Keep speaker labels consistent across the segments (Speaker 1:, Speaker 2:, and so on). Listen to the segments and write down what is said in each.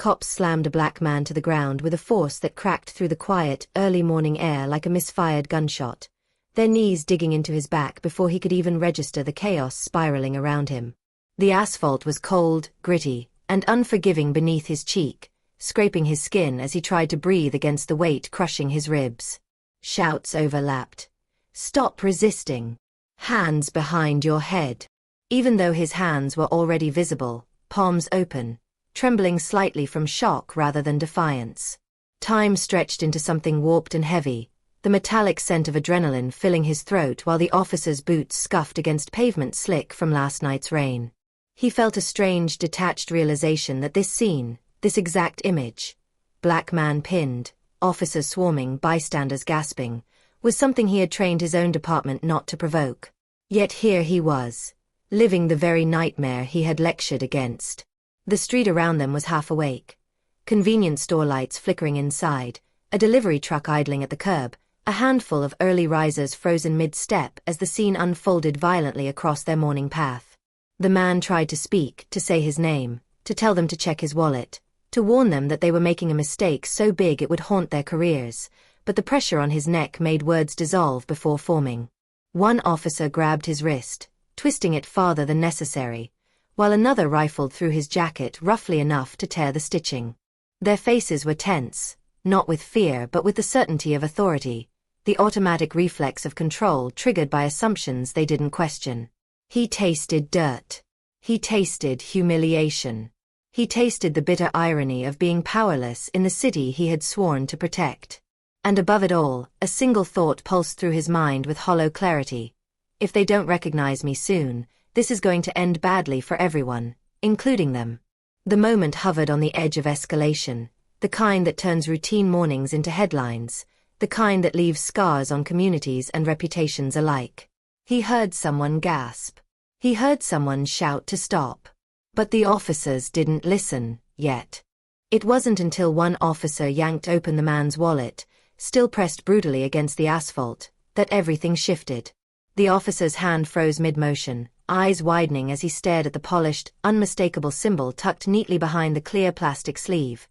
Speaker 1: Cops slammed a black man to the ground with a force that cracked through the quiet, early morning air like a misfired gunshot, their knees digging into his back before he could even register the chaos spiraling around him. The asphalt was cold, gritty, and unforgiving beneath his cheek, scraping his skin as he tried to breathe against the weight crushing his ribs. Shouts overlapped. "Stop resisting! Hands behind your head!" Even though his hands were already visible, palms open, trembling slightly from shock rather than defiance. Time stretched into something warped and heavy, the metallic scent of adrenaline filling his throat while the officer's boots scuffed against pavement slick from last night's rain. He felt a strange, detached realization that this scene, this exact image, black man pinned, officers swarming, bystanders gasping, was something he had trained his own department not to provoke. Yet here he was, living the very nightmare he had lectured against. The street around them was half awake. Convenience store lights flickering inside, a delivery truck idling at the curb, a handful of early risers frozen mid-step as the scene unfolded violently across their morning path. The man tried to speak, to say his name, to tell them to check his wallet, to warn them that they were making a mistake so big it would haunt their careers, but the pressure on his neck made words dissolve before forming. One officer grabbed his wrist, twisting it farther than necessary, while another rifled through his jacket roughly enough to tear the stitching. Their faces were tense, not with fear but with the certainty of authority, the automatic reflex of control triggered by assumptions they didn't question. He tasted dirt. He tasted humiliation. He tasted the bitter irony of being powerless in the city he had sworn to protect. And above it all, a single thought pulsed through his mind with hollow clarity. If they don't recognize me soon, this is going to end badly for everyone, including them. The moment hovered on the edge of escalation, the kind that turns routine mornings into headlines, the kind that leaves scars on communities and reputations alike. He heard someone gasp. He heard someone shout to stop. But the officers didn't listen, yet. It wasn't until one officer yanked open the man's wallet, still pressed brutally against the asphalt, that everything shifted. The officer's hand froze mid-motion, eyes widening as he stared at the polished, unmistakable symbol tucked neatly behind the clear plastic sleeve.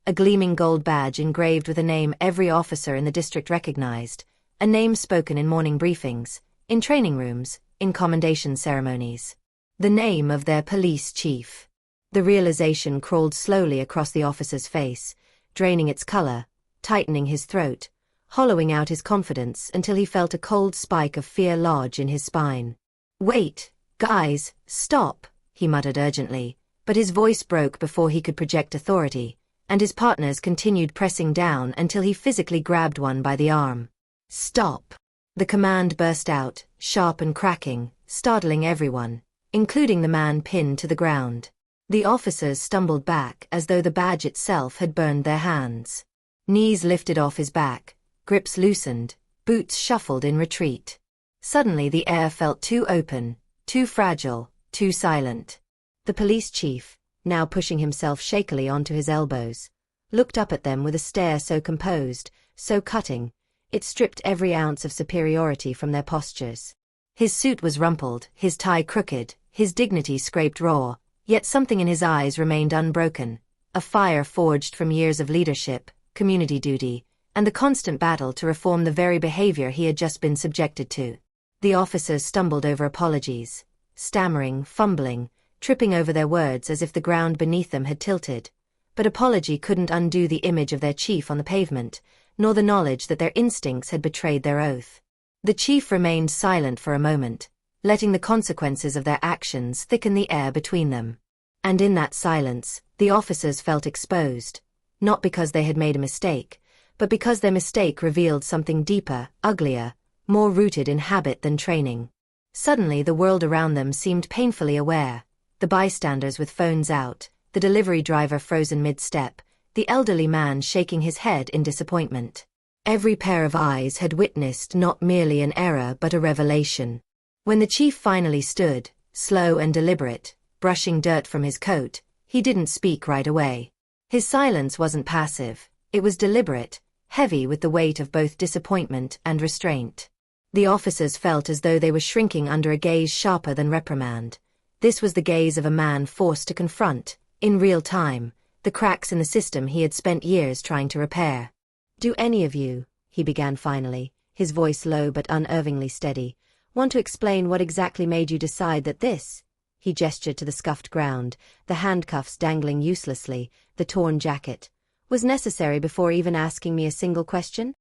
Speaker 1: A gleaming gold badge engraved with a name every officer in the district recognized, a name spoken in morning briefings, in training rooms, in commendation ceremonies. The name of their police chief. The realization crawled slowly across the officer's face, draining its color, tightening his throat, hollowing out his confidence until he felt a cold spike of fear lodge in his spine. "Wait, guys, stop," he muttered urgently, but his voice broke before he could project authority, and his partners continued pressing down until he physically grabbed one by the arm. "Stop!" The command burst out, sharp and cracking, startling everyone, including the man pinned to the ground. The officers stumbled back as though the badge itself had burned their hands. Knees lifted off his back, grips loosened, boots shuffled in retreat. Suddenly the air felt too open, too fragile, too silent. The police chief, now pushing himself shakily onto his elbows, looked up at them with a stare so composed, so cutting, it stripped every ounce of superiority from their postures. His suit was rumpled, his tie crooked, his dignity scraped raw, yet something in his eyes remained unbroken, a fire forged from years of leadership, community duty, and the constant battle to reform the very behavior he had just been subjected to. The officers stumbled over apologies, stammering, fumbling, tripping over their words as if the ground beneath them had tilted. But apology couldn't undo the image of their chief on the pavement, nor the knowledge that their instincts had betrayed their oath. The chief remained silent for a moment, letting the consequences of their actions thicken the air between them. And in that silence, the officers felt exposed, not because they had made a mistake, but because their mistake revealed something deeper, uglier, more rooted in habit than training. Suddenly the world around them seemed painfully aware, the bystanders with phones out, the delivery driver frozen mid-step, the elderly man shaking his head in disappointment. Every pair of eyes had witnessed not merely an error but a revelation. When the chief finally stood, slow and deliberate, brushing dirt from his coat, he didn't speak right away. His silence wasn't passive, it was deliberate, heavy with the weight of both disappointment and restraint. The officers felt as though they were shrinking under a gaze sharper than reprimand. This was the gaze of a man forced to confront, in real time, the cracks in the system he had spent years trying to repair. "Do any of you," he began finally, his voice low but unervingly steady, "want to explain what exactly made you decide that this," he gestured to the scuffed ground, the handcuffs dangling uselessly, the torn jacket, "was necessary before even asking me a single question?"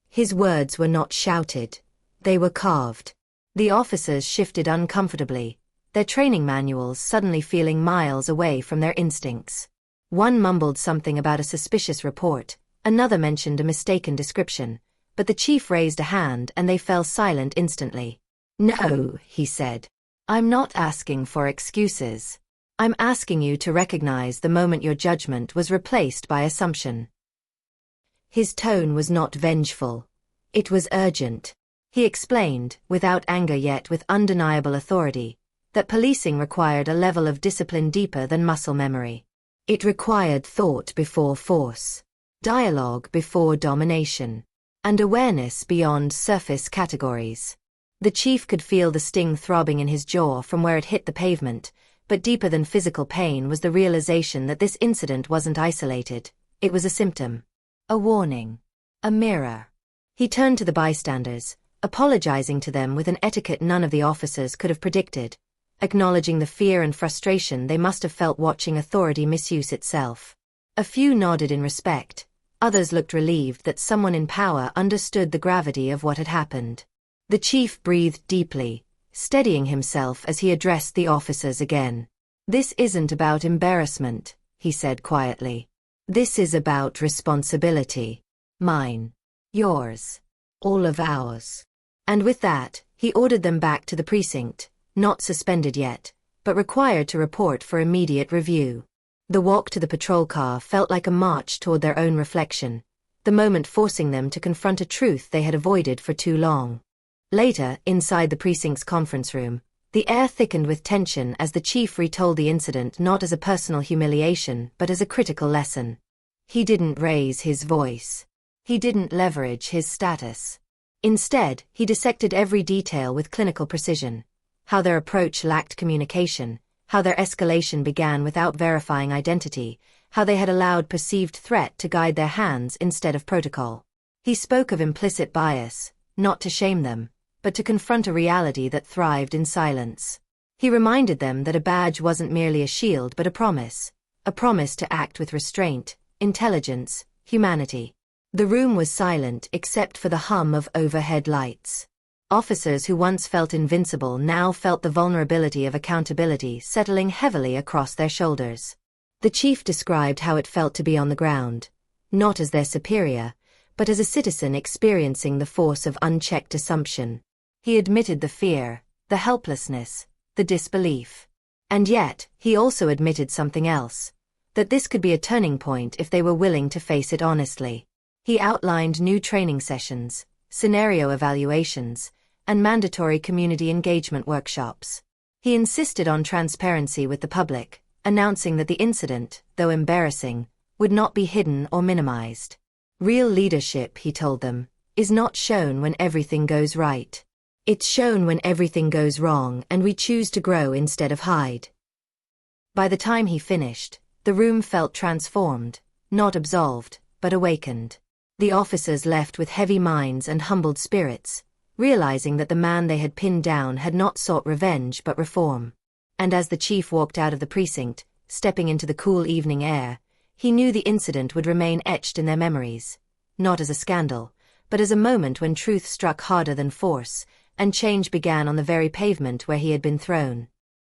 Speaker 1: His words were not shouted. They were carved. The officers shifted uncomfortably, their training manuals suddenly feeling miles away from their instincts. One mumbled something about a suspicious report, another mentioned a mistaken description, but the chief raised a hand and they fell silent instantly. "No," he said. "I'm not asking for excuses. I'm asking you to recognize the moment your judgment was replaced by assumption." His tone was not vengeful. It was urgent. He explained, without anger yet with undeniable authority, that policing required a level of discipline deeper than muscle memory. It required thought before force, dialogue before domination, and awareness beyond surface categories. The chief could feel the sting throbbing in his jaw from where it hit the pavement, but deeper than physical pain was the realization that this incident wasn't isolated. It was a symptom, a warning, a mirror. He turned to the bystanders, apologizing to them with an etiquette none of the officers could have predicted, acknowledging the fear and frustration they must have felt watching authority misuse itself. A few nodded in respect, others looked relieved that someone in power understood the gravity of what had happened. The chief breathed deeply, steadying himself as he addressed the officers again. "This isn't about embarrassment," he said quietly. "This is about responsibility. Mine. Yours. All of ours." And with that, he ordered them back to the precinct, not suspended yet, but required to report for immediate review. The walk to the patrol car felt like a march toward their own reflection, the moment forcing them to confront a truth they had avoided for too long. Later, inside the precinct's conference room, the air thickened with tension as the chief retold the incident not as a personal humiliation but as a critical lesson. He didn't raise his voice. He didn't leverage his status. Instead, he dissected every detail with clinical precision. How their approach lacked communication, how their escalation began without verifying identity, how they had allowed perceived threat to guide their hands instead of protocol. He spoke of implicit bias, not to shame them, but to confront a reality that thrived in silence. He reminded them that a badge wasn't merely a shield but a promise to act with restraint, intelligence, humanity. The room was silent except for the hum of overhead lights. Officers who once felt invincible now felt the vulnerability of accountability settling heavily across their shoulders. The chief described how it felt to be on the ground, not as their superior, but as a citizen experiencing the force of unchecked assumption. He admitted the fear, the helplessness, the disbelief. And yet, he also admitted something else, that this could be a turning point if they were willing to face it honestly. He outlined new training sessions, scenario evaluations, and mandatory community engagement workshops. He insisted on transparency with the public, announcing that the incident, though embarrassing, would not be hidden or minimized. Real leadership, he told them, is not shown when everything goes right. It's shown when everything goes wrong and we choose to grow instead of hide. By the time he finished, the room felt transformed, not absolved, but awakened. The officers left with heavy minds and humbled spirits, realizing that the man they had pinned down had not sought revenge but reform. And as the chief walked out of the precinct, stepping into the cool evening air, he knew the incident would remain etched in their memories, not as a scandal, but as a moment when truth struck harder than force, and change began on the very pavement where he had been thrown.